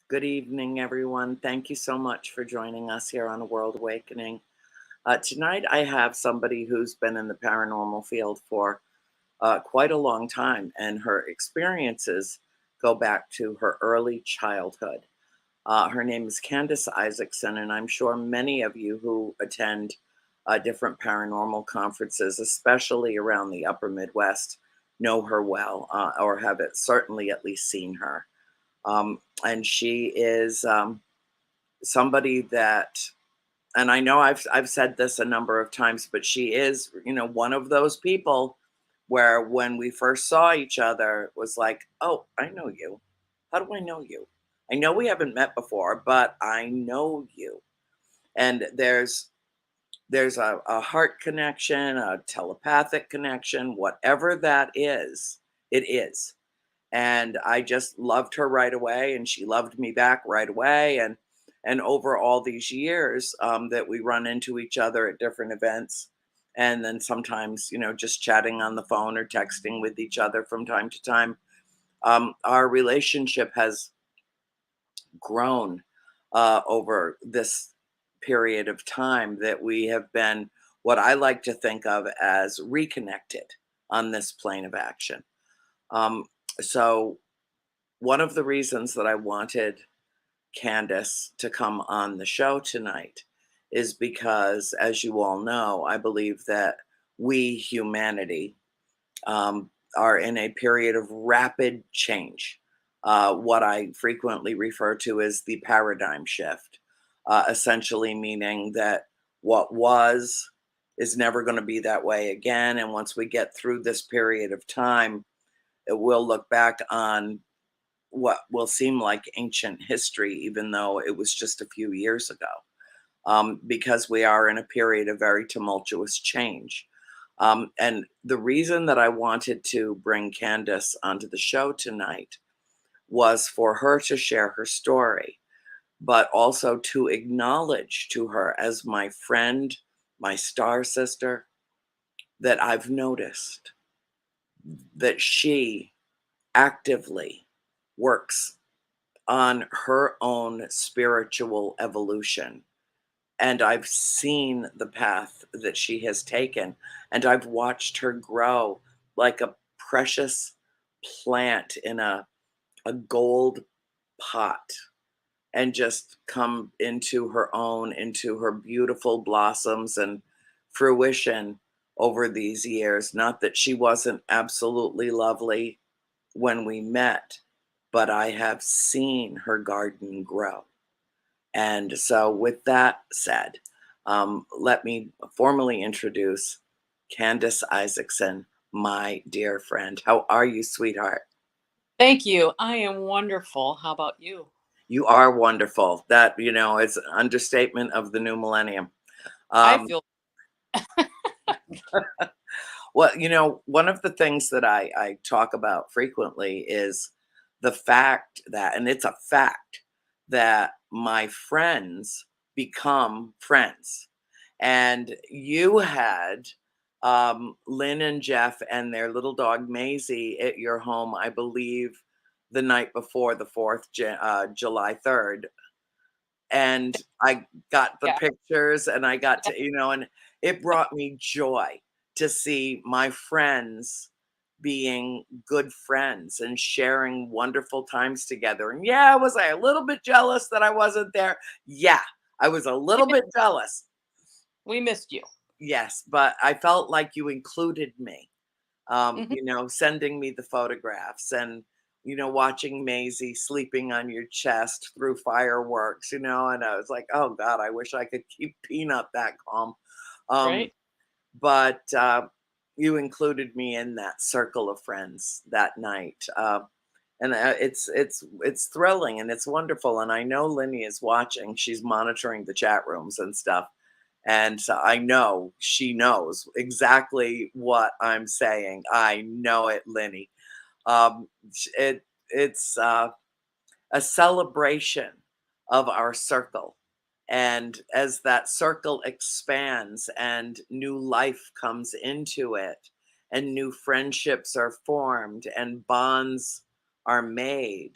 Good evening, everyone. Thank you so much for joining us here on A World Awakening. Tonight, I have somebody who's been in the paranormal field for quite a long time, and her experiences go back to her early childhood. Her name is Candace Isaacson, and I'm sure many of you who attend different paranormal conferences, especially around the upper Midwest, know her well or have certainly at least seen her. And she is somebody that, and I know I've said this a number of times, but she is, one of those people where when we first saw each other, it was like, oh, I know you. How do I know you? I know we haven't met before, but I know you. And there's a heart connection, a telepathic connection, whatever that is, it is. And I just loved her right away, and she loved me back right away. And over all these years that we run into each other at different events, and then sometimes just chatting on the phone or texting with each other from time to time, our relationship has grown over this period of time that we have been what I like to think of as reconnected on this plane of action. Um, so one of the reasons that I wanted Candace to come on the show tonight is because, as you all know, I believe that we, humanity, are in a period of rapid change. What I frequently refer to as the paradigm shift, essentially meaning that what was is never going to be that way again. And once we get through this period of time, it will look back on what will seem like ancient history, even though it was just a few years ago, because we are in a period of very tumultuous change. And the reason that I wanted to bring Candace onto the show tonight was for her to share her story, but also to acknowledge to her as my friend, my star sister, that I've noticed that she actively works on her own spiritual evolution. And I've seen the path that she has taken, and I've watched her grow like a precious plant in a gold pot and just come into her own, into her beautiful blossoms and fruition over these years. Not that she wasn't absolutely lovely when we met, but I have seen her garden grow. And so, with that said, let me formally introduce Candace Isaacson, my dear friend. How are you, sweetheart? Thank you. I am wonderful. How about you? You are wonderful. That, is an understatement of the new millennium. I Um, feel well, one of the things that I talk about frequently is the fact that, and it's a fact, that my friends become friends. And you had Lynn and Jeff and their little dog Maisie at your home, I believe, the night before the 4th, July 3rd. And I got the yeah. pictures and I got to, and it brought me joy to see my friends being good friends and sharing wonderful times together. And yeah, was I a little bit jealous that I wasn't there? Yeah, I was a We little missed, bit jealous. we missed you. Yes, but I felt like you included me, Mhm. sending me the photographs and, watching Maisie sleeping on your chest through fireworks, and I was like, oh God, I wish I could keep Peanut that calm. Um, Right? but you included me in that circle of friends that night. And it's thrilling and it's wonderful. And I know Linny is watching. She's monitoring the chat rooms and stuff. And so I know she knows exactly what I'm saying. I know it, Linny. It's a celebration of our circle. And as that circle expands and new life comes into it, and new friendships are formed and bonds are made,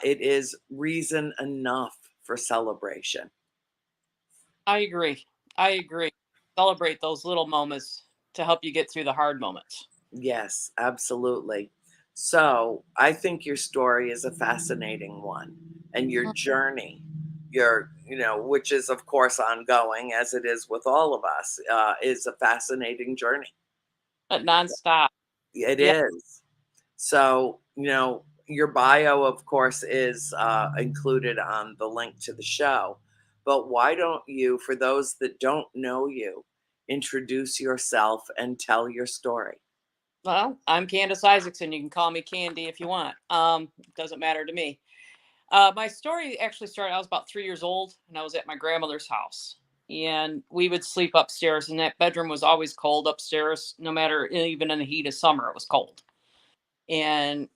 it is reason enough for celebration. I agree. I agree. Celebrate those little moments to help you get through the hard moments. Yes, absolutely. So I think your story is a fascinating one, and your Mm. journey, which is of course ongoing as it is with all of us, is a fascinating journey. But nonstop. It Yeah. is. So, your bio, of course, is included on the link to the show. But why don't you, for those that don't know you, introduce yourself and tell your story? Well, I'm Candace Isaacson. You can call me Candy if you want. Doesn't matter to me. My story actually started, I was about 3 years old and I was at my grandmother's house. And we would sleep upstairs, and that bedroom was always cold upstairs, no matter, even in the heat of summer, it was cold. And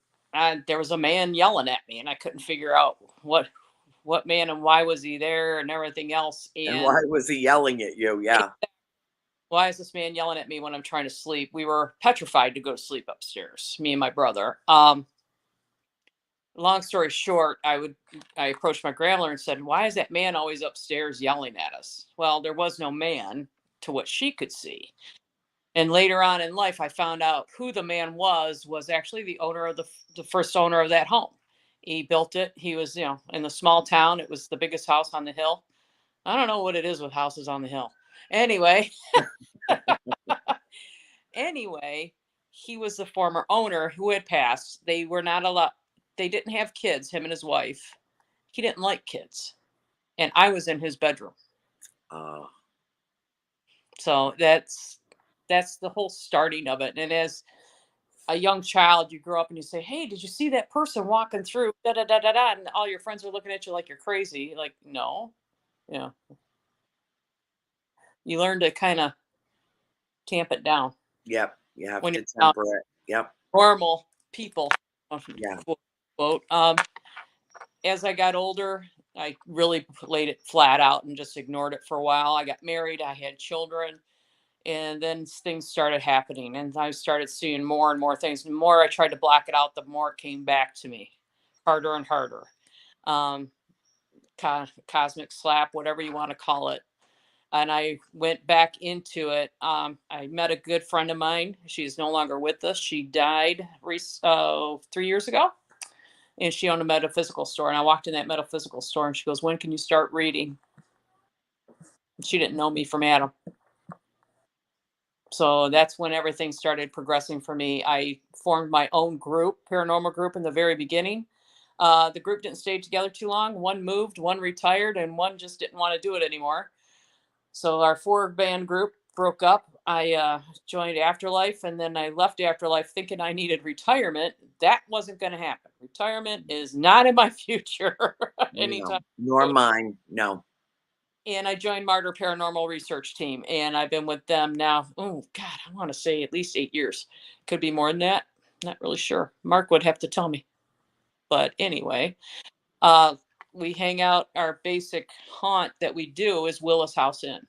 there was a man yelling at me, and I couldn't figure out what man and why was he there and everything else. And why And was he yelling at you? Yeah. why is this man yelling at me when I'm trying to sleep? We were petrified to go to sleep upstairs, me and my brother. Long story short, I approached my grandmother and said, "Why is that man always upstairs yelling at us?" Well, there was no man to what she could see. And later on in life, I found out who the man was actually the owner of the first owner of that home. He built it. He was, in the small town. It was the biggest house on the hill. I don't know what it is with houses on the hill. Anyway, anyway, he was the former owner who had passed. They were not allowed. They didn't have kids. Him and his wife. He didn't like kids, and I was in his bedroom. Oh, So that's the whole starting of it. And as a young child, you grow up and you say, "Hey, did you see that person walking through?" Da da da da da, and all your friends are looking at you like you're crazy. Like, no, yeah. You learn to kind of tamp it down yep. You have when to you're around temper it. Yep. normal people. Yeah. Quote, quote. As I got older, I really laid it flat out and just ignored it for a while. I got married, I had children, and then things started happening, and I started seeing more and more things. The more I tried to block it out, the more it came back to me, harder and harder. Um, Cosmic slap, whatever you want to call it. And I went back into it. I met a good friend of mine. She's no longer with us. She died 3 years ago, and she owned a metaphysical store. And I walked in that metaphysical store, and she goes, "When can you start reading?" She didn't know me from Adam. So that's when everything started progressing for me. I formed my own group, paranormal group, in the very beginning. The group didn't stay together too long. One moved, one retired, and one just didn't want to do it anymore. So our four-band group broke up. I joined Afterlife, and then I left Afterlife thinking I needed retirement. That wasn't going to happen. Retirement is not in my future anytime No, nor soon. mine. No. And I joined Marter Paranormal Research Team, and I've been with them now. Oh God, I want to say at least 8 years. Could be more than that. Not really sure. Mark would have to tell me. But anyway, uh, we hang out. Our basic haunt that we do is Willis House Inn,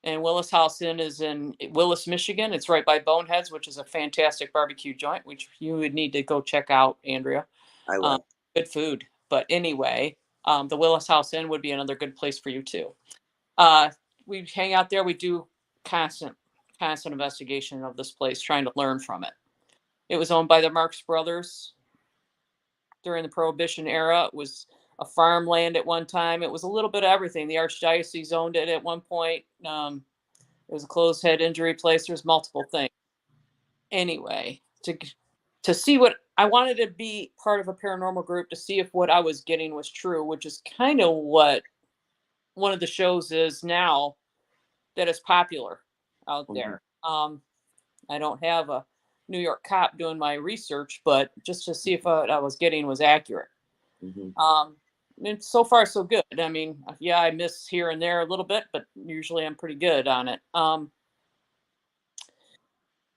and Willis House Inn is in Willis, Michigan. It's right by Boneheads, which is a fantastic barbecue joint, which you would need to go check out, Andrea. I Um, will. Good food. But anyway, the Willis House Inn would be another good place for you too. Uh, we hang out there. We do constant, constant investigation of this place, trying to learn from it. It was owned by the Marx brothers during the Prohibition era. It was a farmland at one time. It was a little bit of everything. The Archdiocese owned it at one point. It was a closed head injury place. There's multiple things. Anyway, to see what I wanted to be part of a paranormal group to see if what I was getting was true, which is kind of what one of the shows is now that is popular out Mhm, there. I don't have a New York cop doing my research, but just to see if what I was getting was accurate. mhm. Um, and so far, so good. I mean, yeah, I miss here and there a little bit, but usually I'm pretty good on it.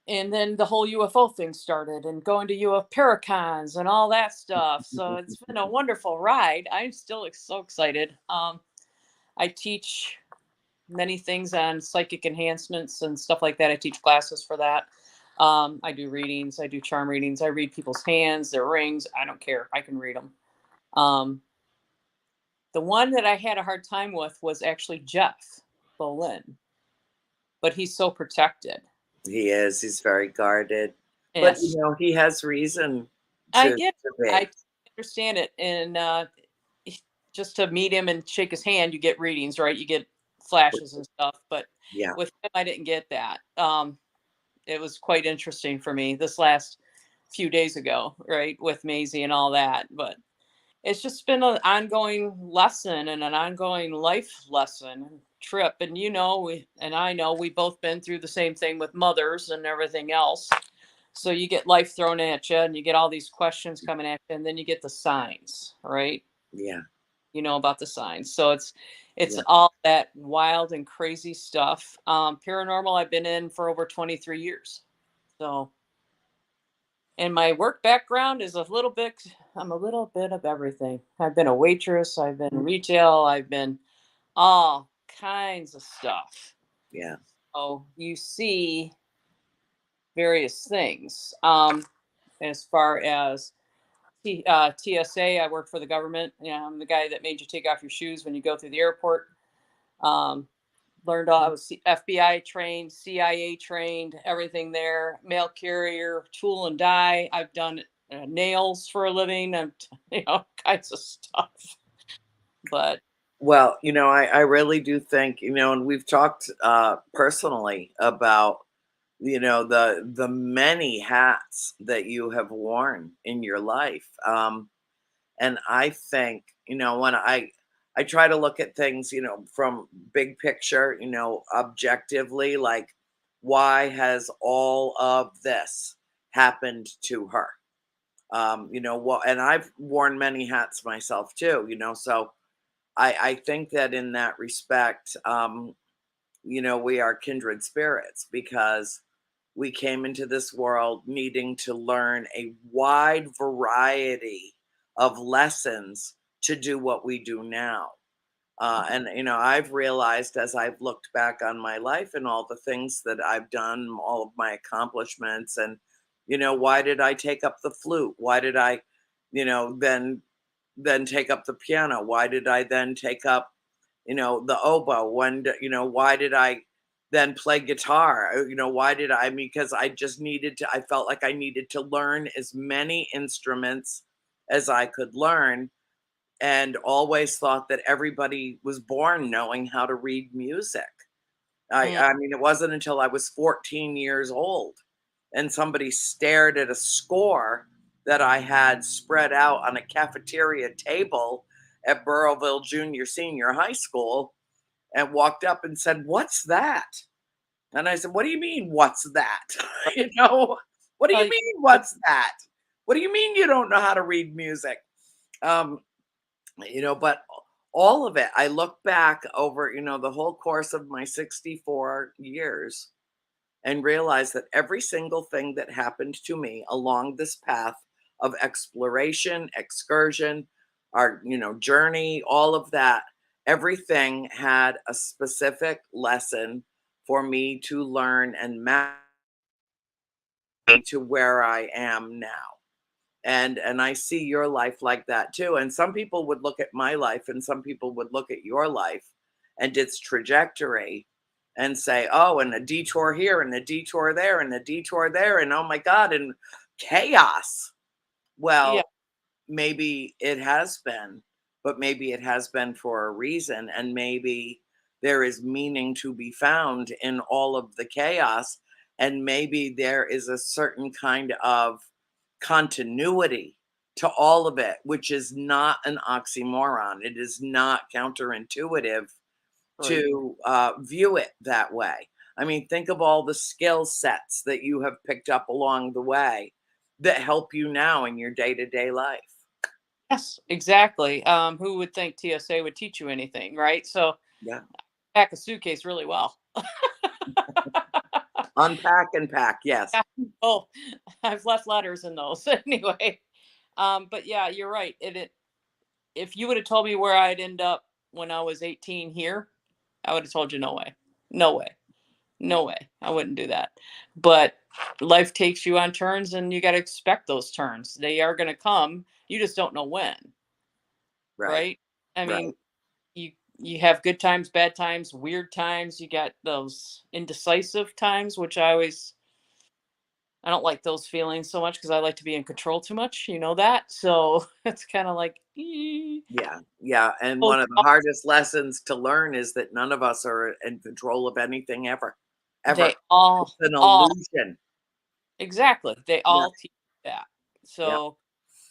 And then the whole UFO thing started, and going to UFO Paracons and all that stuff. So it's been a wonderful ride. I'm still so excited. I teach many things on psychic enhancements and stuff like that. I teach classes for that. I do readings. I do charm readings. I read people's hands, their rings. I don't care. I can read them. The one that I had a hard time with was actually Jeff Bolin, but he's so protected. He is. He's very guarded. But, Yes, he has reason I to get, to I be. understand it, and just to meet him and shake his hand, you get readings, right? You get flashes and stuff, but Yeah. with him, I didn't get that. It was quite interesting for me this last few days ago, right, with Maisie and all that. But it's just been an ongoing lesson and an ongoing life lesson and trip. And I know we both been through the same thing with mothers and everything else. So you get life thrown at you, and you get all these questions coming at you, and then you get the signs, right? Yeah. You know about the signs. So it's Yeah. all that wild and crazy stuff. Paranormal, I've been in for over 23 years. So, and my work background is I'm a little bit of everything. I've been a waitress, I've been retail, I've been all kinds of stuff. Yeah. So you see various things. As far as TSA, I work for the government. I'm the guy that made you take off your shoes when you go through the airport. Um, Learned all. I was FBI trained, CIA trained, everything there. Mail carrier, tool and die. I've done nails for a living, and kinds of stuff. But Well, I really do think, and we've talked personally about, the many hats that you have worn in your life. And I think, when I try to look at things, from big picture, objectively, like, why has all of this happened to her? What, and I've worn many hats myself too, so I think that in that respect, we are kindred spirits because we came into this world needing to learn a wide variety of lessons to do what we do now. And I've realized as I've looked back on my life and all the things that I've done, all of my accomplishments, and why did I take up the flute? Why did I, then take up the piano? Why did I then take up, the oboe? Why did I then play guitar? Why did I? Because I just needed to. I felt like I needed to learn as many instruments as I could learn, and always thought that everybody was born knowing how to read music. I, mm, I mean, it wasn't until I was 14 years old and somebody stared at a score that I had spread out on a cafeteria table at Burrowville Junior Senior High School and walked up and said, "What's that?" And I said, "What do you mean, what's that?" you know, what do uh, you mean, what's that? What do you mean you don't know how to read music? Um, but all of it, I look back over, the whole course of my 64 years and realize that every single thing that happened to me along this path of exploration, excursion, our, journey, all of that, everything had a specific lesson for me to learn and map to where I am now. And I see your life like that too. And some people would look at my life and some people would look at your life and its trajectory and say, "Oh, and a detour here and a detour there and a detour there, and oh my God, and chaos." yeah, Well, maybe it has been, but maybe it has been for a reason, and maybe there is meaning to be found in all of the chaos, and maybe there is a certain kind of continuity to all of it, which is not an oxymoron. It is not counterintuitive right. to view it that way. I mean, think of all the skill sets that you have picked up along the way that help you now in your day to day life. Yes, exactly. Who would think TSA would teach you anything, right? So Yeah. pack a suitcase really well. Unpack and pack. Yes. Yeah, oh, I've left letters in those anyway. But yeah, you're right. If you would have told me where I'd end up when I was 18 here, I would have told you no way. No way. No way. I wouldn't do that. But life takes you on turns and you got to expect those turns. They are going to come. You just don't know when. Right. right? I Right. mean, you have good times, bad times, weird times. You got those indecisive times, which I don't like those feelings so much because I like to be in control too much. You know that, so it's kind of like, Yeah. Yeah. And oh, one of the hardest lessons to learn is that none of us are in control of anything ever. they Ever. It's an all illusion. exactly. They Yeah. all teach that. Yeah. So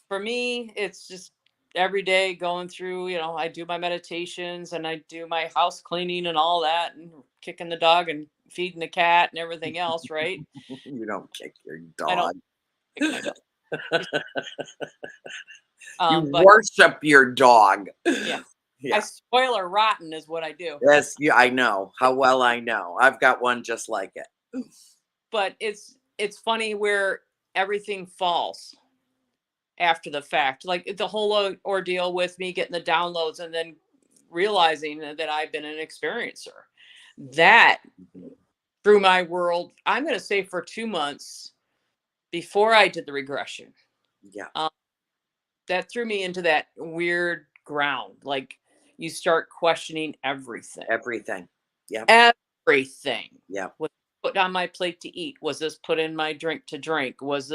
for me, it's just every day going through, I do my meditations and I do my house cleaning and all that and kicking the dog and feeding the cat and everything else, right? You don't kick your I don't dog. kick my dog. He's- You But worship your dog. yeah, I Yeah. spoil her rotten is what I do. Yes, yeah, I know. How well I know. I've got one just like it. But it's funny where everything falls after the fact. Like the whole ordeal with me getting the downloads and then realizing that I've been an experiencer. That Mhm. through my world, I'm going to say for 2 months before I did the regression, Yeah. um, that threw me into that weird ground. Like you start questioning everything. Everything. Yep. Everything Yep. was put on my plate to eat. Was this put in my drink to drink? Is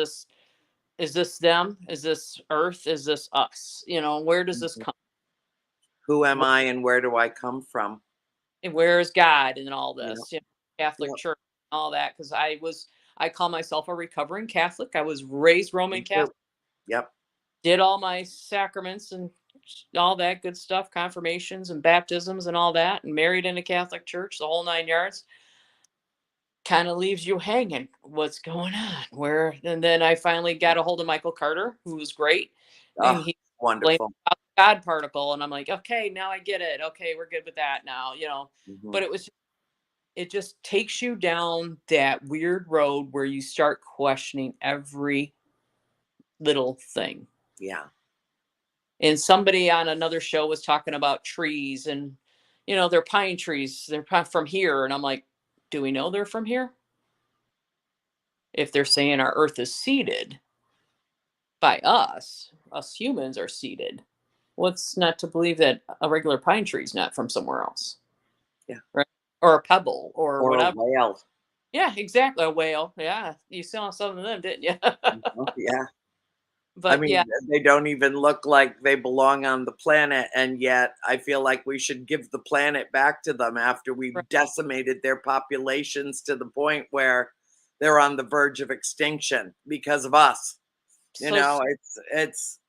this them? Is this earth? Is this us? Where does this Mhm. come? Who am Where, I and where do I come from? and where is God in all Yep. this? Catholic Yep. Church, all that. Because I call myself a recovering Catholic. I was raised Me Roman too. Catholic, Yep. did all my sacraments and all that good stuff, confirmations and baptisms and all that, and married in a Catholic church, the whole 9 yards. Kind of leaves you hanging. What's going on? Where? And then I finally got a hold of Michael Carter, who was great, and Oh, he explained wonderful. about the God particle, and I'm like, okay, now I get it. Okay, we're good with that now. Hmm. But it just takes you down that weird road where you start questioning every little thing. Yeah. And somebody on another show was talking about trees, and they're pine trees. They're from here, and I'm like, do we know they're from here? If they're saying our Earth is seeded by us humans are seeded. What's not to believe that a regular pine tree is not from somewhere else, Yeah. right? Or a pebble or Or a whatever. whale. Yeah, exactly. A whale. Yeah, you saw some of them, didn't you? Mhm. Yeah. I But mean, yeah, they don't even look like they belong on the planet, and yet I feel like we should give the planet back to them after we've right. decimated their populations to the point where they're on the verge of extinction because of us. So It's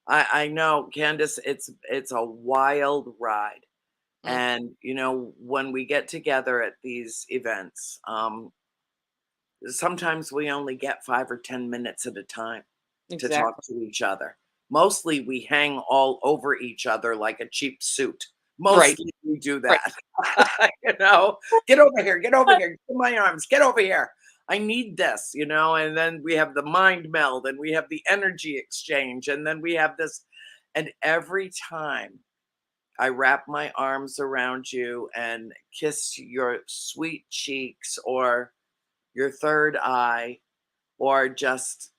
I know, Candace, it's a wild ride. mm, And when we get together at these events, sometimes we only get 5 or 10 minutes at a time to talk exactly. to each other. Mostly we hang all over each other like a cheap suit. Right. Mostly we do Right. that. you know, get over here, get my arms, get over here. I need this. And then we have the mind meld and we have the energy exchange and then we have this. And every time I wrap my arms around you and kiss your sweet cheeks or your third eye or just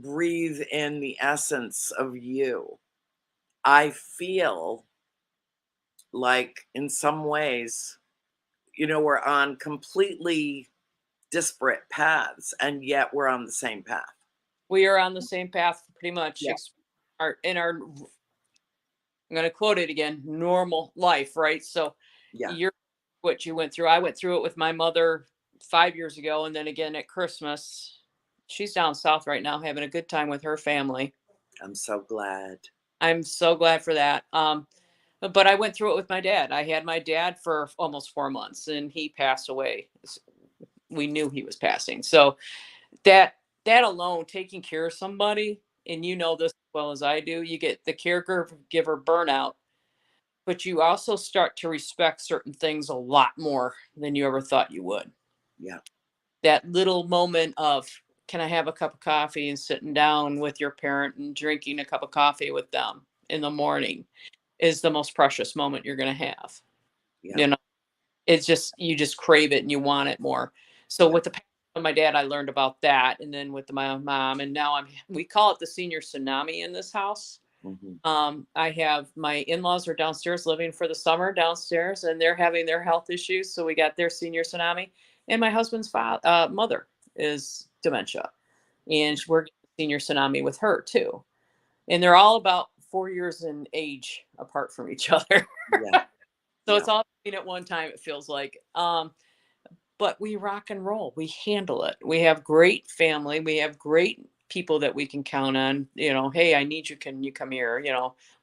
breathe in the essence of you. I feel like in some ways, we're on completely disparate paths and yet we're on the same path. We are on the same path pretty much. Yeah. I'm going to quote it again, normal life, right? So Yeah. you're what you went through. I went through it with my mother 5 years ago, and then again at Christmas. She's down south right now, having a good time with her family. I'm so glad. I'm so glad for that. But I went through it with my dad. I had my dad for almost 4 months, and he passed away. We knew he was passing, so that that alone, taking care of somebody, and you know this as well as I do, you get the caregiver burnout, but you also start to respect certain things a lot more than you ever thought you would. Yeah. That little moment of, can I have a cup of coffee, and sitting down with your parent and drinking a cup of coffee with them in the morning is the most precious moment you're going to have. Yeah. You know, it's just, you just crave it and you want it more. So Yeah. with the passing of my dad, I learned about that. And then with my mom, and now we call it the senior tsunami in this house. Hmm. I have my in-laws are downstairs living for the summer downstairs, and they're having their health issues. So we got their senior tsunami, and my husband's mother is dementia, and we're getting senior tsunami with her too. And they're all about 4 years in age apart from each other. Yeah. So Yeah. it's all at one time, it feels like. But we rock and roll. We handle it. We have great family. We have great people that we can count on. Hey, I need you. Can you come here?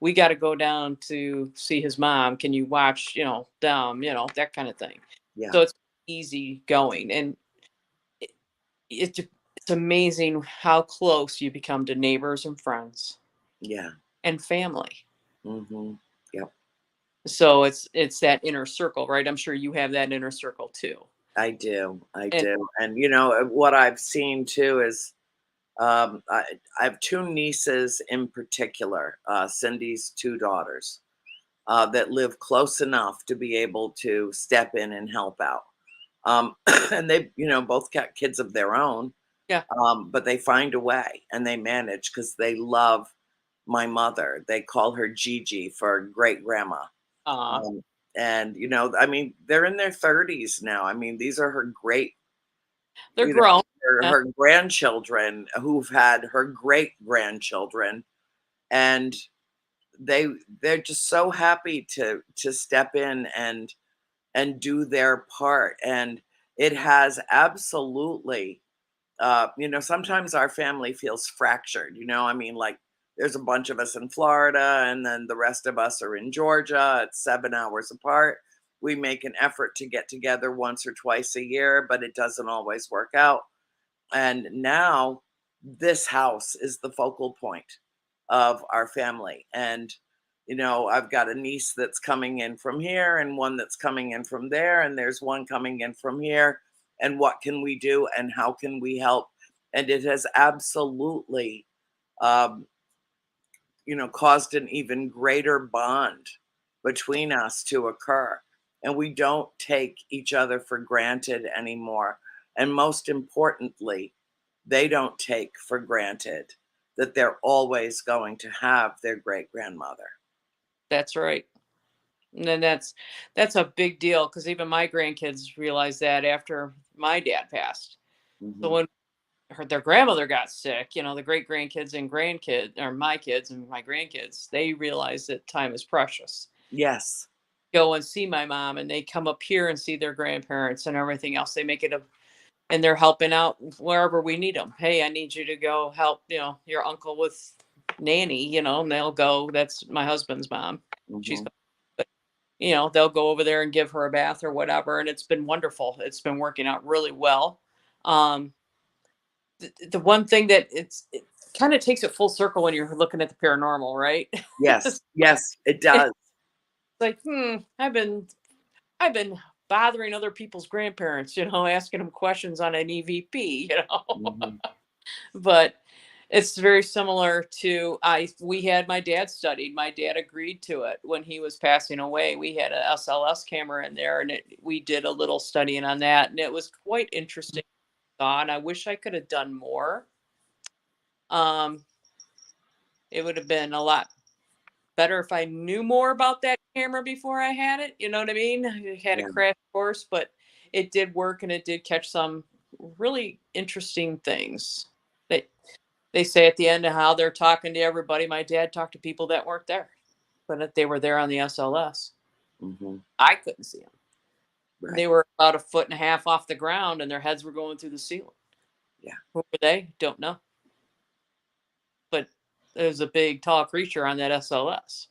We got to go down to see his mom. Can you watch, them, that kind of thing. Yeah. So it's easy going. And it, it's amazing how close you become to neighbors and friends Yeah. and family. Hmm. Yep. So it's that inner circle, right? I'm sure you have that inner circle too. I do. I And do. And what I've seen too is I have two nieces in particular, Cindy's two daughters, that live close enough to be able to step in and help out. And they, both got kids of their own, yeah. but they find a way and they manage because they love my mother. They call her Gigi for great grandma. uh Um, and, I mean, they're in their 30s now. I mean, these are her great, they're you know, grown. Yeah. her grandchildren who've had her great grandchildren. And they they're just so happy to step in and do their part. And it has absolutely, sometimes our family feels fractured. I mean, like, there's a bunch of us in Florida, and then the rest of us are in Georgia. It's 7 hours apart. We make an effort to get together once or twice a year, but it doesn't always work out. And now this house is the focal point of our family. And, I've got a niece that's coming in from here and one that's coming in from there. And there's one coming in from here. And what can we do and how can we help? And it has absolutely, um, caused an even greater bond between us to occur. And we don't take each other for granted anymore. And most importantly, they don't take for granted that they're always going to have their great grandmother. That's right. And then that's a big deal because even my grandkids realized that after my dad passed. So Hmm. when their grandmother got sick, the great grandkids and grandkids, or my kids and my grandkids, they realized that time is precious. Yes. Go and see my mom, and they come up here and see their grandparents and everything else. They make it and they're helping out wherever we need them. Hey, I need you to go help, your uncle with nanny, and they'll go. That's my husband's mom. She's, Hmm. but they'll go over there and give her a bath or whatever, and it's been wonderful. It's been working out really well. Um, the one thing that it kind of takes it full circle when you're looking at the paranormal, right? Yes. It's Yes, it does. like, I've been bothering other people's grandparents, asking them questions on an EVP, Hmm. but it's very similar to we had my dad studied. My dad agreed to it when he was passing away. We had a SLS camera in there, and we did a little studying on that, and it was quite interesting. And I wish I could have done more. Um, it would have been a lot better if I knew more about that camera before I had it. You know what I mean? I had a Yeah. crash course, but it did work and it did catch some really interesting things. They say at the end of how they're talking to everybody. My dad talked to people that weren't there, but if they were there on the SLS. Hmm. I couldn't see them. Right. They were about a foot and a half off the ground and their heads were going through the ceiling. Yeah. Who were they? Don't know. But there's a big, tall creature on that SLS.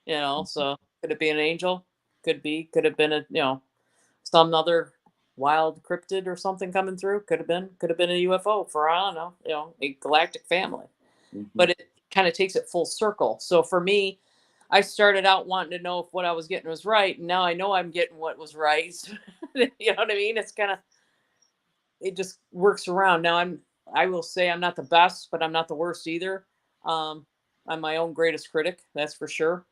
Mhm. So could it be an angel? Could have been some other wild cryptid or something coming through. Could have been a UFO for I don't know, a galactic family. Mhm. But it kind of takes it full circle. So for me, I started out wanting to know if what I was getting was right, and now I know I'm getting what was right. You know what I mean? It's kind of it just works around. Now I will say I'm not the best, but I'm not the worst either. Um, I'm my own greatest critic, that's for sure.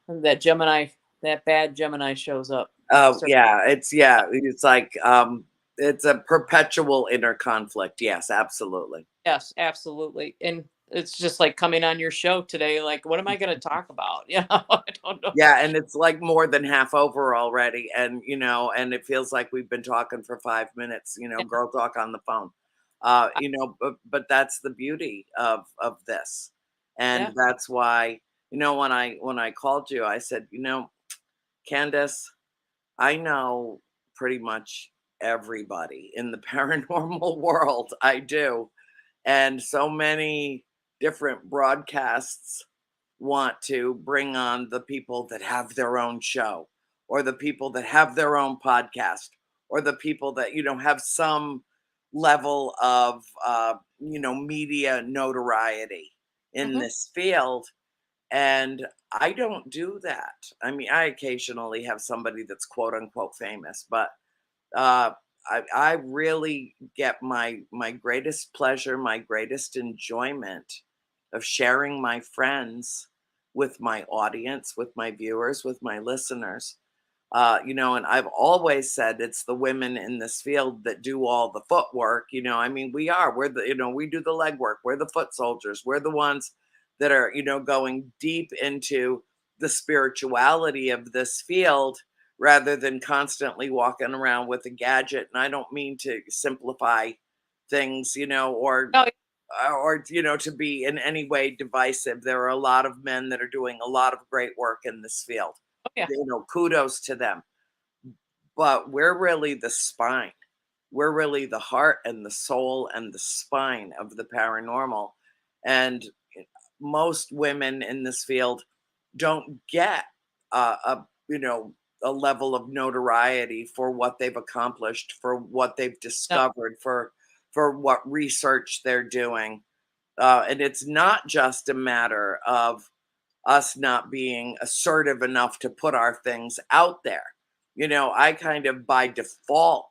And that bad Gemini shows up. Oh, Start, yeah, it's like, it's a perpetual inner conflict. Yes, absolutely. yes, absolutely. And it's just like coming on your show today. Like, what am I going to talk about? I don't know. Yeah, and it's like more than half over already. And, and it feels like we've been talking for 5 minutes, Yeah. girl talk on the phone. But that's the beauty of this. Yeah. And that's why, when I called you, I said, Candace, I know pretty much everybody in the paranormal world. I do. And so many different broadcasts want to bring on the people that have their own show, or the people that have their own podcast, or the people that have some level of media notoriety in Hmm. this field. And I don't do that. I mean, I occasionally have somebody that's quote unquote famous, but uh, I really get my greatest pleasure, my greatest enjoyment of sharing my friends with my audience, with my viewers, with my listeners. And I've always said it's the women in this field that do all the footwork. I mean, we do the legwork. We're the foot soldiers. We're the ones that are, going deep into the spirituality of this field rather than constantly walking around with a gadget. And I don't mean to simplify things, Oh, to be in any way divisive. There are a lot of men that are doing a lot of great work in this field. yeah. Kudos to them. But we're really the spine. We're really the heart and the soul and the spine of the paranormal. And most women in this field don't get a level of notoriety for what they've accomplished, for what they've No, discovered, for what research they're doing. And it's not just a matter of us not being assertive enough to put our things out there. I kind of by default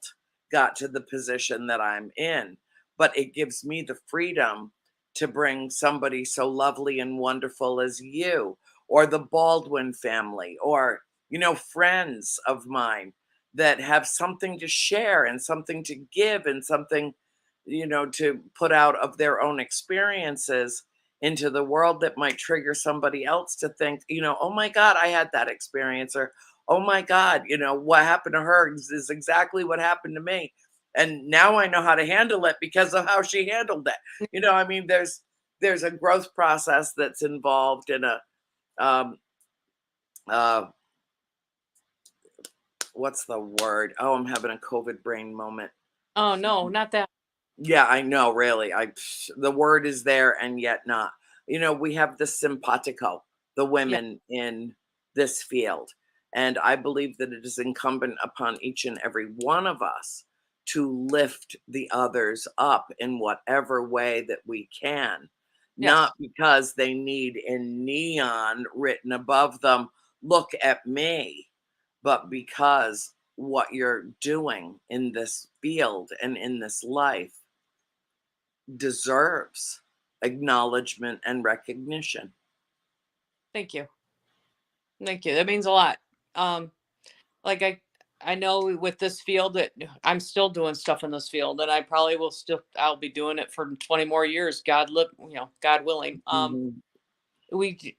got to the position that I'm in, but it gives me the freedom to bring somebody so lovely and wonderful as you, or the Baldwin family, or, friends of mine that have something to share and something to give and something, to put out of their own experiences into the world that might trigger somebody else to think, oh my God, I had that experience, or oh my God, what happened to her is exactly what happened to me. And now I know how to handle it because of how she handled it. I mean, there's a growth process that's involved in a um uh what's the word? Oh, I'm having a COVID brain moment. oh no, not that. Yeah, I know, really. The word is there and yet not. We have the simpatico, the Yeah. women in this field. And I believe that it is incumbent upon each and every one of us to lift the others up in whatever way that we can. Yes. Not because they need in neon written above them, look at me, but because what you're doing in this field and in this life deserves acknowledgement and recognition. Thank you. Thank you. That means a lot. Um, like I know with this field that I'm still doing stuff in this field, and I probably will still. I'll be doing it for 20 more years, God willing. Mhm. We,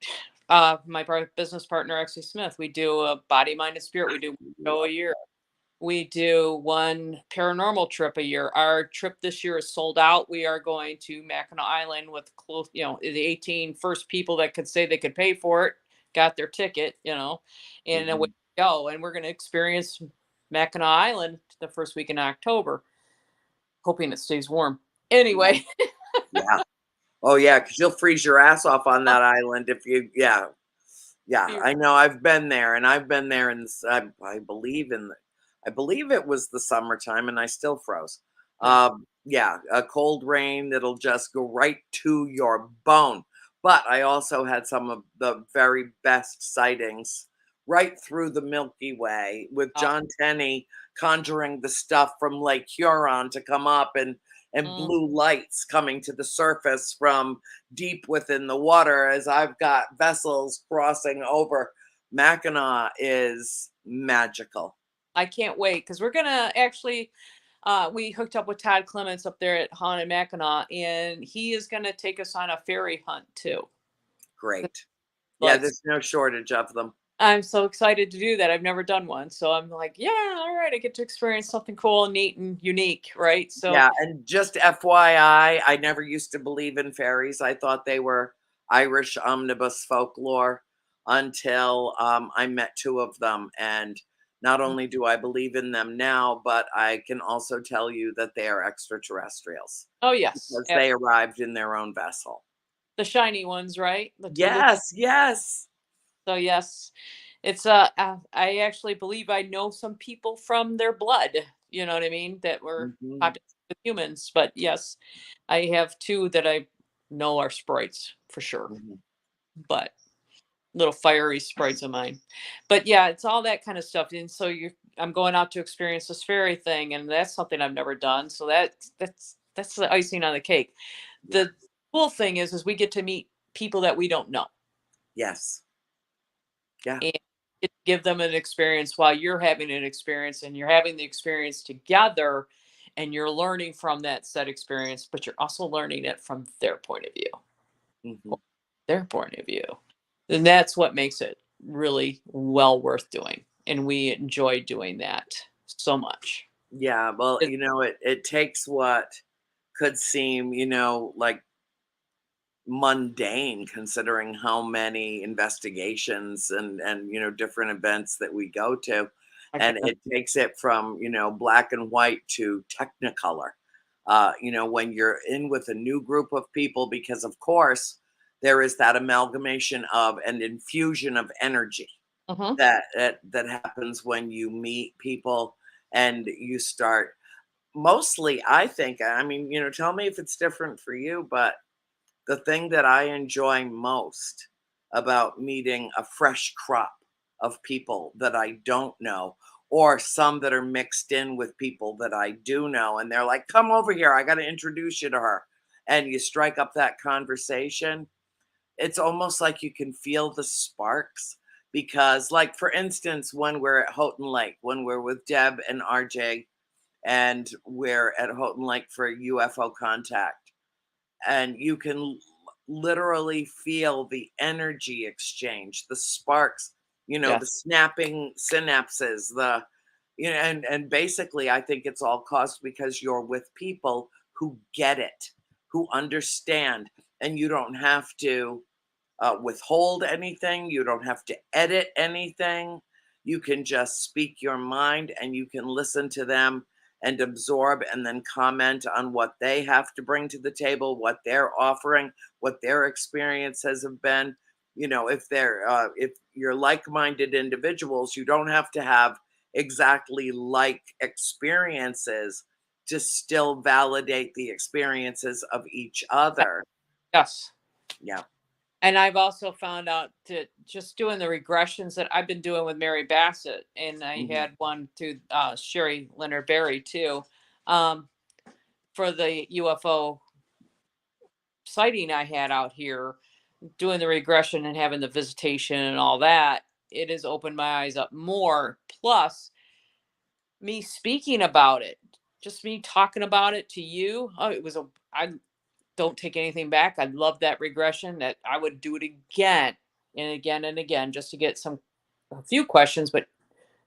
my business partner, Exie Smith, we do a body, mind, and spirit. We do one show a year. We do one paranormal trip a year. Our trip this year is sold out. We are going to Mackinaw Island with close, the 18 first people that could say they could pay for it, got their ticket, and away Mhm. we go. And we're going to experience Mackinac Island the first week in October, hoping it stays warm. Yeah. Anyway, Yeah. Oh yeah, because you'll freeze your ass off on that island if you. Yeah. Yeah. be- I know. I've been there, and I've been there, and I believe it was the summertime, and I still froze. yeah, Yeah, a cold rain that'll just go right to your bone. But I also had some of the very best sightings right through the Milky Way with uh, John Tenney conjuring the stuff from Lake Huron to come up, and mm, blue lights coming to the surface from deep within the water as I've got vessels crossing over. Mackinac is magical. I can't wait because we're gonna actually. We hooked up with Todd Clements up there at Haunted Mackinaw, and he is going to take us on a fairy hunt too. Great. Yeah, Like, there's no shortage of them. I'm so excited to do that. I've never done one. So I'm like, yeah, all right. I get to experience something cool and neat and unique. Right. So, Yeah, and just FYI, I never used to believe in fairies. I thought they were Irish omnibus folklore until I met two of them. And not only do I believe in them now, but I can also tell you that they are extraterrestrials oh, yes. because they arrived in their own vessel. The shiny ones, right? The two little. Yes, yes. So, yes, it's, I actually believe I know some people from their blood, you know what I mean? That were Mhm, populated with humans. But yes, I have two that I know are sprites for sure. mhm. But little fiery sprites of mine. But yeah, it's all that kind of stuff. And so I'm going out to experience this fairy thing, and that's something I've never done. So that's the icing on the cake. Yeah. The cool thing is we get to meet people that we don't know Yes. Yeah. and get to give them an experience while you're having an experience, and you're having the experience together, and you're learning from that said experience, but you're also learning it from their point of view. Mhm. Their point of view. And that's what makes it really well worth doing. And we enjoy doing that so much. Yeah, well, It- it takes what could seem, like mundane considering how many investigations and different events that we go to, I and can't- it takes it from black and white to technicolor, when you're in with a new group of people, because of course there is that amalgamation of an infusion of energy Mhm. that happens when you meet people and you start, mostly I think, I mean, tell me if it's different for you, but the thing that I enjoy most about meeting a fresh crop of people that I don't know, or some that are mixed in with people that I do know, and they're like, come over here, I got to introduce you to her. And you strike up that conversation. It's almost like you can feel the sparks. Because, like, for instance, when we're at Houghton Lake, when we're with Deb and RJ, and we're at Houghton Lake for UFO contact, and you can literally feel the energy exchange, the sparks, the Yes. snapping synapses, and basically I think it's all caused because you're with people who get it, who understand, and you don't have to withhold anything. You don't have to edit anything. You can just speak your mind and you can listen to them and absorb and then comment on what they have to bring to the table, what they're offering, what their experiences have been. If you're like-minded individuals, you don't have to have exactly like experiences to still validate the experiences of each other. Yes. Yeah. And I've also found out that just doing the regressions that I've been doing with Mary Bassett, and I Mhm. had one to Sherry Leonard Berry too, um, for the UFO sighting I had out here, doing the regression and having the visitation and all that. It has opened my eyes up more. Plus, me speaking about it, just me talking about it to you. Oh, I don't take anything back. I love that regression, that I would do it again and again and again just to get a few questions, but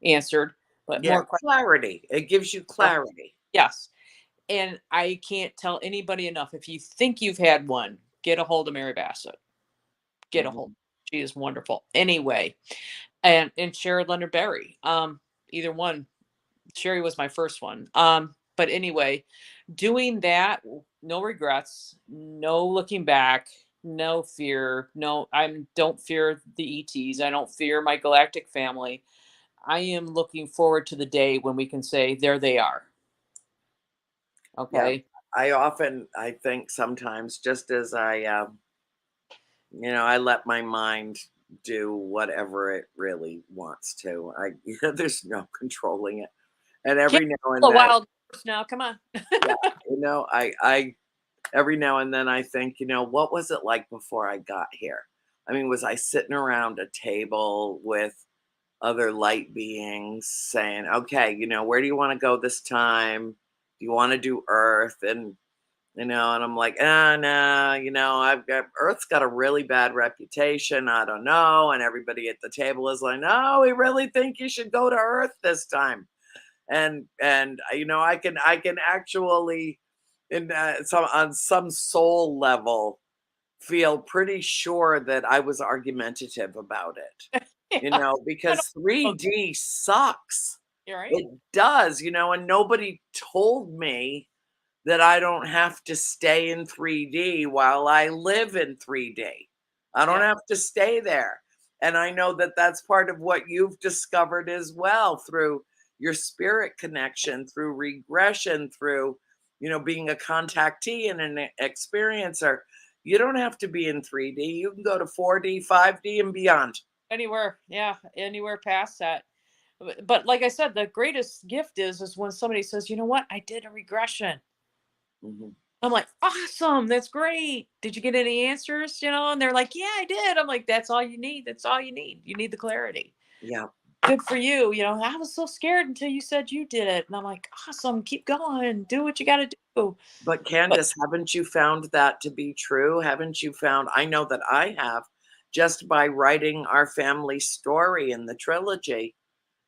answered, but Yeah, more questions. clarity. It gives you clarity. Yes. And I can't tell anybody enough. If you think you've had one, get a hold of Mary Bassett. Get a hold. Mhm. She is wonderful. Anyway, and Sherry Leonard Berry. Either one. Sherry was my first one. But anyway, doing that, no regrets, no looking back, no fear, no, I don't fear the ETs. I don't fear my galactic family. I am looking forward to the day when we can say, there they are. Yeah, Okay. I think sometimes, just as I let my mind do whatever it really wants to. There's no controlling it. And Can't every now and kill a then, wild horse now. Come on. yeah, I every now and then I think, what was it like before I got here? I mean, was I sitting around a table with other light beings saying, okay, where do you want to go this time? Do you want to do Earth? And and I'm like, ah, no, I've got Earth's got a really bad reputation. I don't know. And everybody at the table is like, no, we really think you should go to Earth this time. And I can actually in some on some soul level feel pretty sure that I was argumentative about it, Yeah. I don't because know. 3D sucks. You're right. It does, and nobody told me that I don't have to stay in 3D while I live in 3D. I don't Yeah. have to stay there. And I know that that's part of what you've discovered as well through your spirit connection, through regression, through, being a contactee and an experiencer. You don't have to be in 3D. You can go to 4D, 5D, and beyond. Anywhere. Yeah. Anywhere past that. But like I said, the greatest gift is when somebody says, you know what, I did a regression. Mhm. I'm like, awesome, that's great. Did you get any answers? And they're like, yeah, I did. I'm like, that's all you need. That's all you need. You need the clarity. Yeah. Good for you. I was so scared until you said you did it. And I'm like, awesome, keep going. Do what you got to do. But But Candace, haven't you found that to be true? Haven't you found, I know that I have, just by writing our family story in the trilogy,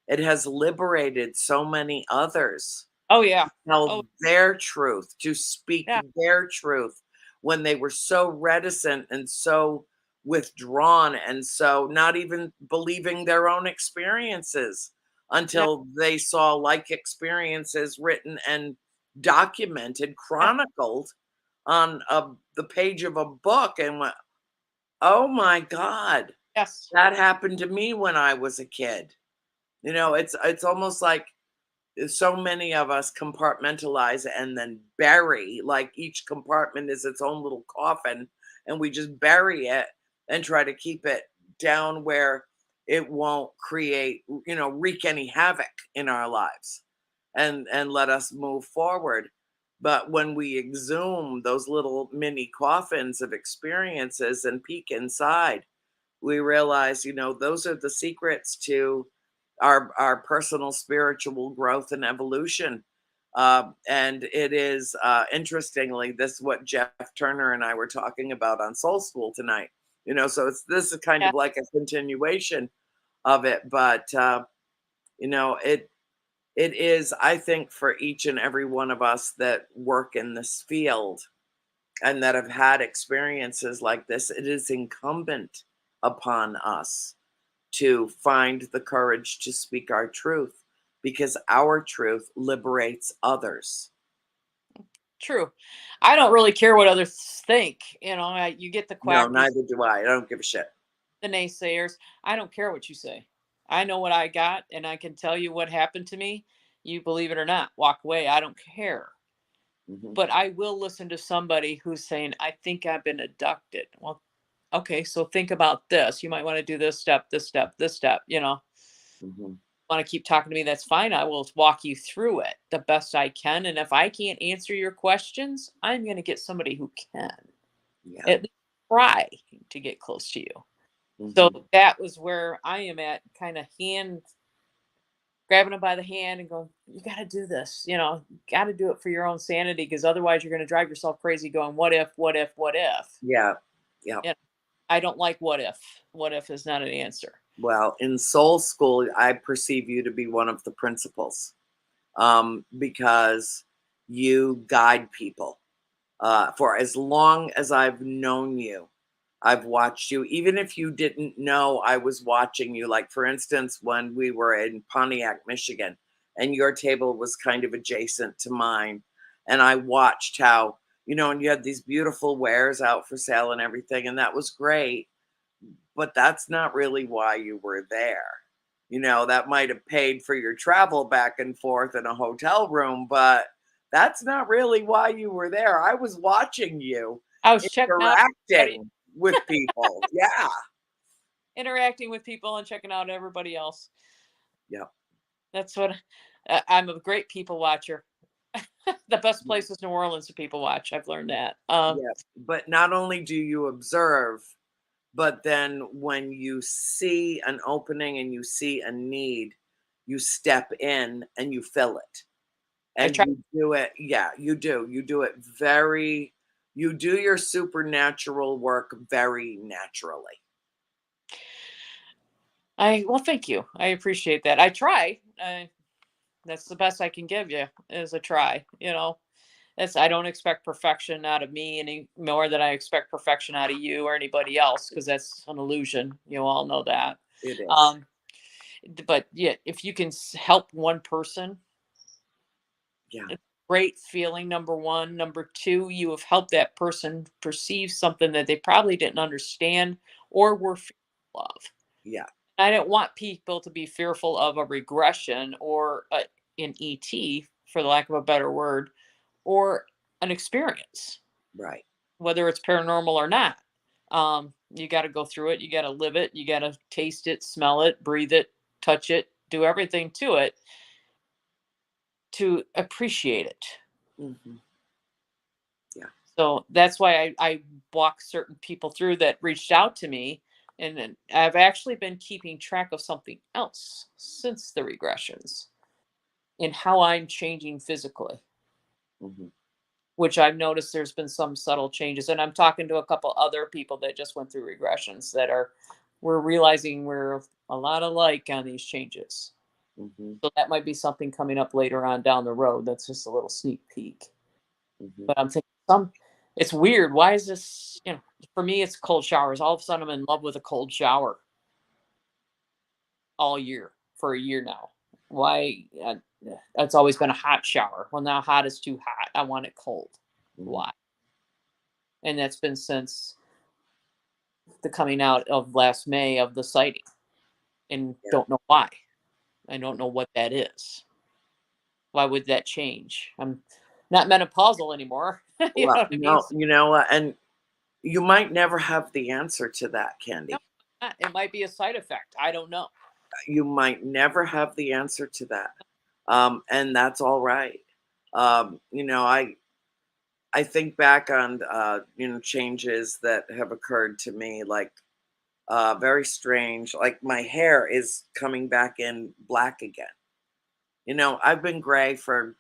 it has liberated so many others oh, yeah. to tell Oh, their truth, to speak yeah. their truth when they were so reticent and so withdrawn and so not even believing their own experiences Yeah. until they saw like experiences written and documented, Yeah. chronicled on the page of a book and went, oh my God, Yes. that happened to me when I was a kid. It's almost like so many of us compartmentalize and then bury, like each compartment is its own little coffin, and we just bury it and try to keep it down where it won't create, wreak any havoc in our lives and let us move forward. But when we exhume those little mini coffins of experiences and peek inside, we realize, those are the secrets to our personal spiritual growth and evolution. And it is, interestingly, this is what Jeff Turner and I were talking about on Soul School tonight. So this is kind Yeah. of like a continuation of it, but it is, I think, for each and every one of us that work in this field and that have had experiences like this, it is incumbent upon us to find the courage to speak our truth because our truth liberates others. True. I don't really care what others think. You get the No, quackies, neither do I. I don't give a shit. the naysayers. I don't care what you say. I know what I got, and I can tell you what happened to me. You believe it or not, walk away. I don't care. Mhm, But I will listen to somebody who's saying, I think I've been abducted. Well, okay, so think about this. You might want to do this step, this step, this step. mhm. Want to keep talking to me? That's fine. I will walk you through it the best I can. And if I can't answer your questions, I'm going to get somebody who can Yeah. at least try to get close to you. So Mhm, that was where I am at, kind of hand grabbing them by the hand and going, you got to do this, got to do it for your own sanity, because otherwise you're going to drive yourself crazy going, what if, what if, what if? yeah. Yeah. And I don't like what if. What if is not an answer. Well, in Soul School, I perceive you to be one of the principals, because you guide people. For as long as I've known you, I've watched you, even if you didn't know I was watching you. Like, for instance, when we were in Pontiac, Michigan, and your table was kind of adjacent to mine, and I watched how, and you had these beautiful wares out for sale and everything, and that was great. But that's not really why you were there. That might have paid for your travel back and forth in a hotel room, but that's not really why you were there. I was watching you I was checking out everybody, interacting with people. Yeah. interacting with people and checking out everybody else. Yeah. That's what I'm a great people watcher. The best Yeah. place is New Orleans to people watch. I've learned that. Yeah. But not only do you observe, but then when you see an opening and you see a need, you step in and you fill it. I And try. you do it, yeah, you do. You do it you do your supernatural work very naturally. Well, thank you. I appreciate that. I try. That's the best I can give you is a try. That's I don't expect perfection out of me any more than I expect perfection out of you or anybody else because that's an illusion. You all know that. It is. Um, but yeah, if you can help one person, Yeah, it's a great feeling. Number one, number two, you have helped that person perceive something that they probably didn't understand or were fearful of. yeah, I don't want people to be fearful of a regression or an ET, for the lack of a better word, or an experience, right. whether it's paranormal or not. You got to go through it. You got to live it. You got to taste it, smell it, breathe it, touch it, do everything to it to appreciate it. Mhm. Yeah, So that's why I walk certain people through that reached out to me. And then I've actually been keeping track of something else since the regressions in how I'm changing physically, mhm. which I've noticed there's been some subtle changes. And I'm talking to a couple other people that just went through regressions that we're realizing we're a lot alike on these changes. Mhm, So that might be something coming up later on down the road. That's just a little sneak peek. mhm. But I'm thinking it's weird. Why is this, for me it's cold showers. All of a sudden I'm in love with a cold shower all year for a year now. Why? It's always been a hot shower. Well, now hot is too hot. I want it cold. Mhm. Why? And that's been since the coming out of last May of the sighting, and Yeah. don't know why. I don't know what that is. Why would that change? I'm not menopausal anymore. You Well, know what I mean? no, you know what? And you might never have the answer to that, No, Candy. it might be a side effect. I don't know. You might never have the answer to that. And that's all right. I think back on changes that have occurred to me, like very strange. Like my hair is coming back in black again. I've been gray for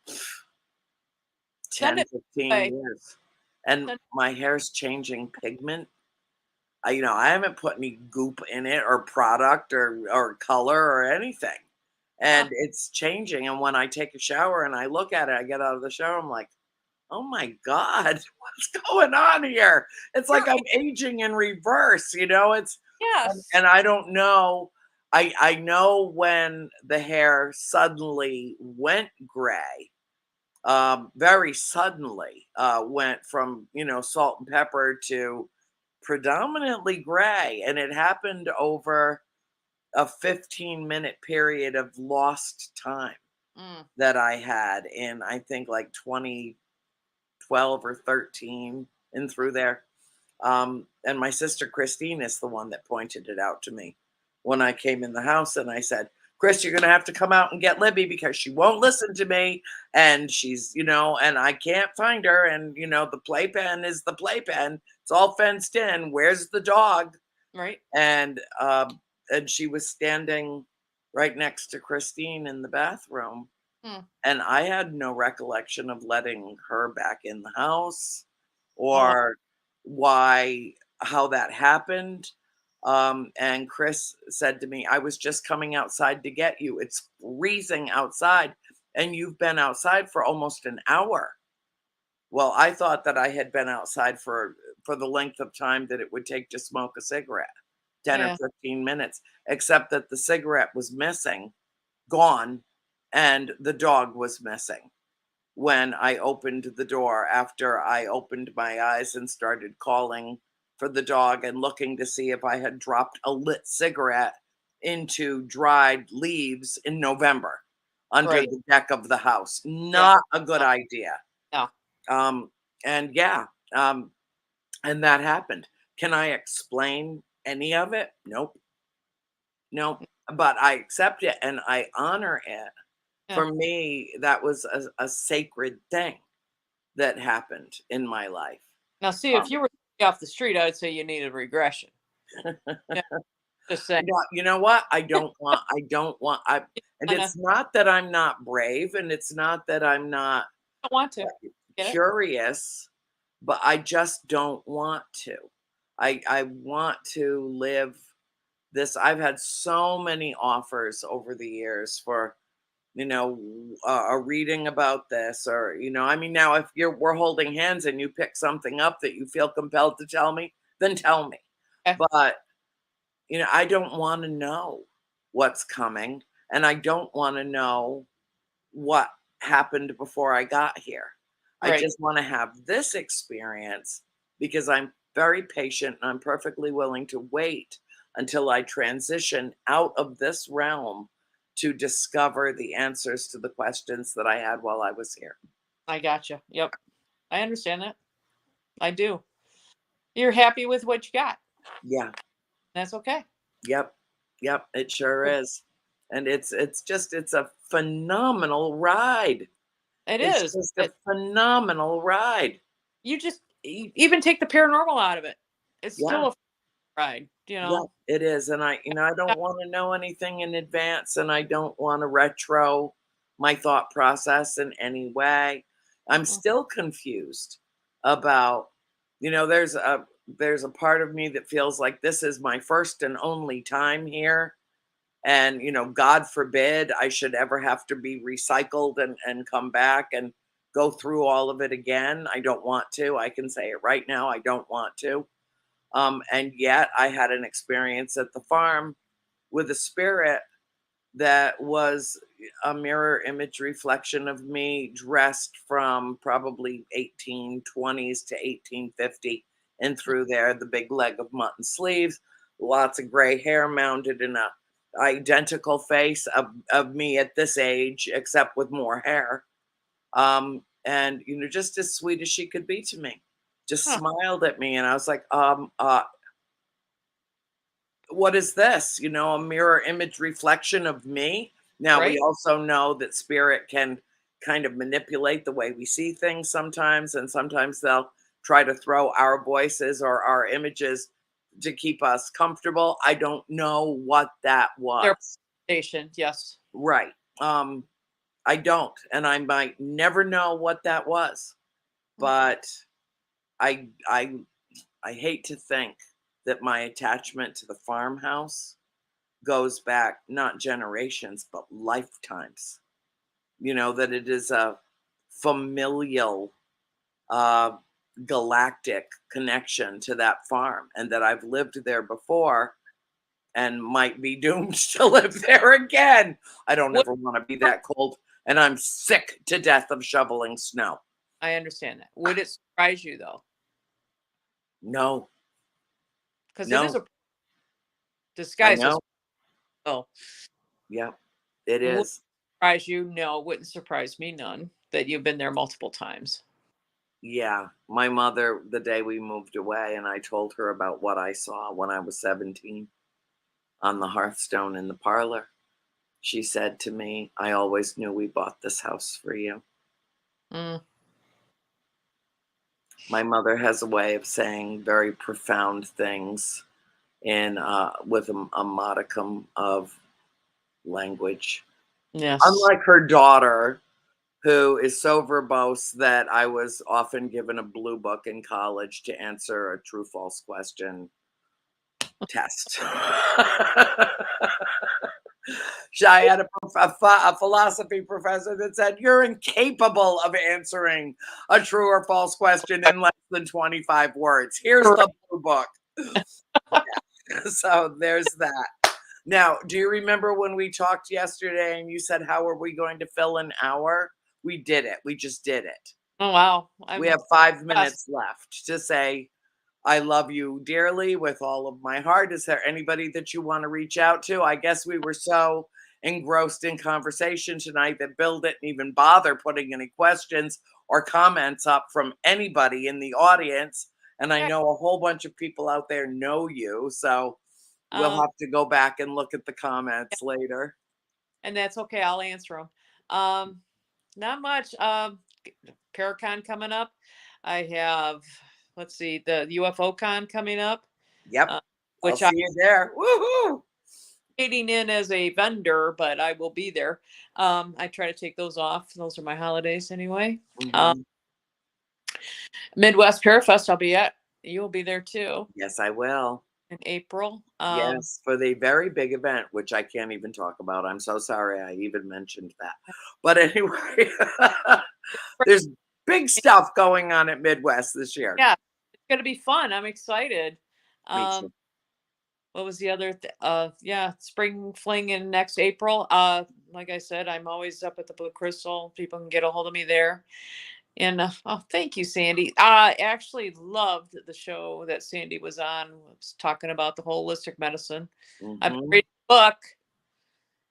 Send 10, it 15 away. years, and Send, my hair's changing pigment. I haven't put any goop in it or product or color or anything. huh, And it's changing. And when I take a shower and I look at it, I get out of the shower, I'm like, oh my God, what's going on here? It's like you're I'm aging in reverse, It's yes. and I don't know. I know when the hair suddenly went gray, very suddenly, went from salt and pepper to predominantly gray, and it happened over a 15-minute period of lost time Mm, that I had in, I think, like 2012 or 13, and through there. And my sister Christine is the one that pointed it out to me when I came in the house, and I said, Chris, you're going to have to come out and get Libby because she won't listen to me. And and I can't find her. And, the playpen is the playpen. It's all fenced in. Where's the dog? right. And, and she was standing right next to Christine in the bathroom. Mm. And I had no recollection of letting her back in the house Oh, or how that happened. And Chris said to me, I was just coming outside to get you. It's freezing outside, and you've been outside for almost an hour. Well, I thought that I had been outside for the length of time that it would take to smoke a cigarette, 10 or yeah. 15 minutes, except that the cigarette was missing, gone, and the dog was missing when I opened the door after I opened my eyes and started calling for the dog and looking to see if I had dropped a lit cigarette into dried leaves in November under Right. the deck of the house. Yeah. Not a good No. idea. No. Um, and yeah, um, and that happened. Can I explain any of it? Nope. Nope. But I accept it and I honor it. Yeah. For me, that was a sacred thing that happened in my life. Now, see, if Um, you were off the street, I would say you needed regression. Yeah. Just saying. You know what? And I it's not that I'm not brave, and it's not that I'm not don't want to. Get it? curious, but I just don't want to. I want to live this. I've had so many offers over the years for, a reading about this, or, I mean, now if we're holding hands and you pick something up that you feel compelled to tell me, then tell me. Okay. But, I don't want to know what's coming, and I don't want to know what happened before I got here. I Right. just want to have this experience because I'm very patient and I'm perfectly willing to wait until I transition out of this realm to discover the answers to the questions that I had while I was here. I gotcha. Yep. I understand that. I do. You're happy with what you got. Yeah. That's okay. Yep. Yep. It sure is. And it's a phenomenal ride. It It's is. just a phenomenal ride. You just even take the paranormal out of it. It's Yeah. still a ride, you Yeah, know. it is, and I don't wanna know anything in advance, and I don't wanna retro my thought process in any way. I'm Mm-mm. still confused about, there's a part of me that feels like this is my first and only time here, and, God forbid I should ever have to be recycled and come back and go through all of it again. I don't want to. I can say it right now, I don't want to. And yet I had an experience at the farm with a spirit that was a mirror image reflection of me dressed from probably 1820s to 1850 and through there, the big leg of mutton sleeves, lots of gray hair mounted in a identical face of me at this age, except with more hair. And just as sweet as she could be to me, just Huh, smiled at me, and I was like, what is this? A mirror image reflection of me. Now, we right? also know that spirit can kind of manipulate the way we see things sometimes, and sometimes they'll try to throw our voices or our images to keep us comfortable. I don't know what that Their was. station, yes. Right. Um, I don't, and I might never know what that was, Mm. but I I I hate to think that my attachment to the farmhouse goes back not generations, but lifetimes. That it is a familial, uh, galactic connection to that farm, and that I've lived there before and might be doomed to live there again. I don't What ever want to be that cold, and I'm sick to death of shoveling snow. I understand that. Would it surprise you though? No, Because it is no, a I disguise as know. well. Yeah, it Would it is. surprise you? No, it wouldn't surprise me none that you've been there multiple times. Yeah, my mother, the day we moved away, and I told her about what I saw when I was 17 on the hearthstone in the parlor, she said to me, I always knew we bought this house for you. Mm, My mother has a way of saying very profound things in with a modicum of language. yes. Unlike her daughter, who is so verbose that I was often given a blue book in college to answer a true false question test. I had a philosophy professor that said, You're incapable of answering a true or false question in less than 25 words. Here's the blue book. So there's that. Now, do you remember when we talked yesterday and you said, How are we going to fill an hour? We did it. We just did it. Oh wow. We I'm have 5 impressed. minutes left to say, I love you dearly with all of my heart. Is there anybody that you want to reach out to? I guess we were so engrossed in conversation tonight that Bill didn't even bother putting any questions or comments up from anybody in the audience. And I Okay. know a whole bunch of people out there know you. So we'll Um, have to go back and look at the comments later. and that's okay. I'll answer them. Not much. Paracon coming up. I have, let's see, the UFO con coming up. Yep. Uh, I'll which see you there. Woohoo! waiting in as a vendor, but I will be there. I try to take those off. Those are my holidays anyway. Mhm. Midwest Parafest, I'll be at. You'll be there too Yes, I will. in April. Yes, for the very big event, which I can't even talk about. I'm so sorry I even mentioned that. But anyway, there's big stuff going on at Midwest this year. Yeah, it's gonna be fun. I'm excited. Me too. Um, what was the other? Yeah, spring fling in next April. Like I said, I'm always up at the Blue Crystal. People can get a hold of me there. And oh, thank you, Sandy. I actually loved the show that Sandy was on. Was talking about the holistic medicine. I've been Mhm. reading the book.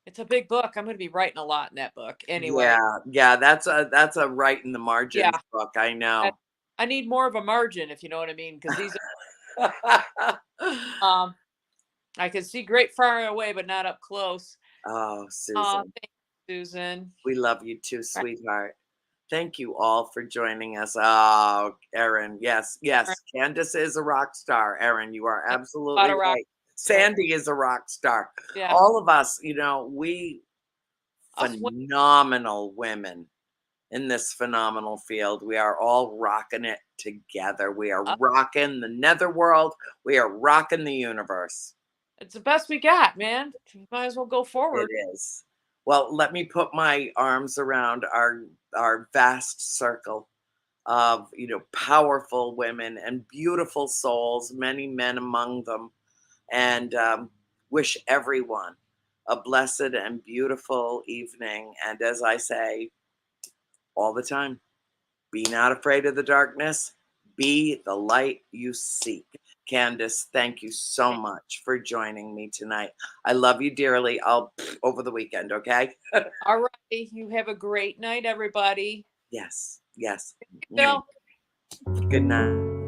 It's a big book. I'm going to be writing a lot in that book. Anyway, Yeah, that's a right in the margins yeah, book, I I, know. I need more of a margin, if you know what I mean, because these um I can see great far away, but not up close. Oh, Susan, Thank you, Susan. we love you too, Right, sweetheart. Thank you all for joining us. Oh, Erin, yes, right, yes. Candace is a rock star. Erin, you are yeah, a lot absolutely of rock. right. Right. Sandy is a rock star. Yeah. All of us, we Us women. phenomenal women in this phenomenal field. We are all rocking it together. We are rocking the netherworld. We are rocking the universe. It's the best we got, man. Might as well go It forward. is. Well, let me put my arms around our vast circle of powerful women and beautiful souls, many men among them, and wish everyone a blessed and beautiful evening. And as I say all the time, be not afraid of the darkness. Be the light you seek. Candace, thank you so much for joining me tonight. I love you dearly. I'll over the weekend, okay? All right. You have a great night, everybody. Yes, yes. Bill. Good night.